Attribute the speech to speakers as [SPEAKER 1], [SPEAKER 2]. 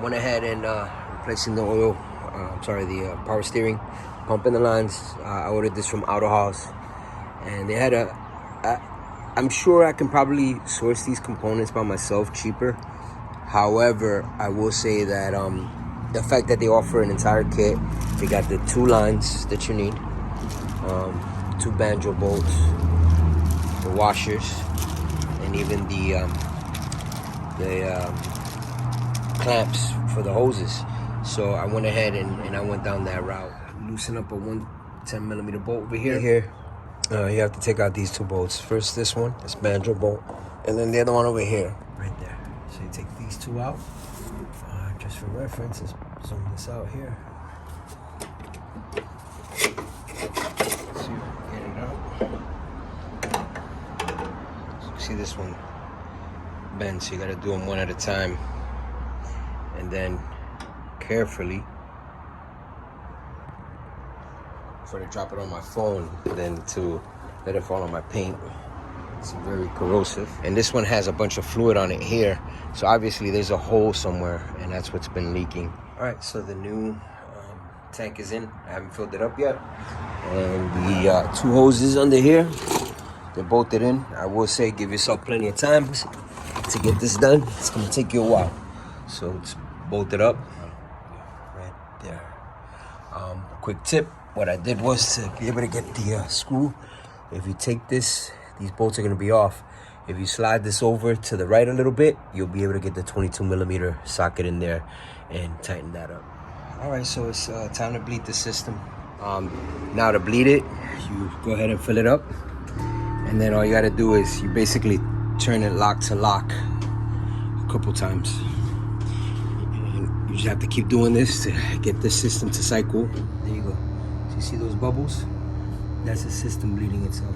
[SPEAKER 1] I went ahead and replacing the oil, the power steering, pumping the lines. I ordered this from Auto House, and they had I'm sure I can probably source these components by myself cheaper. However, I will say that the fact that they offer an entire kit, they got the 2 lines that you need, 2 banjo bolts, the washers, and even the clamps for the hoses. So I went ahead and I went down that route. Loosen up a 110mm bolt over here. You have to take out these 2 bolts. First this one, this banjo bolt, and then the other one over here, right there. So you take these 2 out. Just for reference, let's zoom this out here. Get it out. See this one bend, so you gotta do them one at a time, and then carefully, before to drop it on my phone, then to let it fall on my paint. It's very corrosive, and this one has a bunch of fluid on it here, so obviously there's a hole somewhere, and that's what's been leaking. All right, so the new tank is in. I haven't filled it up yet, and the 2 hoses under here, they're bolted in. I will say, give yourself plenty of time to get this done. It's gonna take you a while, so it's bolted up right there. Quick tip: what I did was to be able to get the screw. If you take this, these bolts are gonna be off. If you slide this over to the right a little bit, you'll be able to get the 22mm socket in there and tighten that up. All right, so it's time to bleed the system. Now to bleed it, you go ahead and fill it up, and then all you gotta do is you basically turn it lock to lock a couple times. And you just have to keep doing this to get the system to cycle. There you go. So you see those bubbles? That's the system bleeding itself.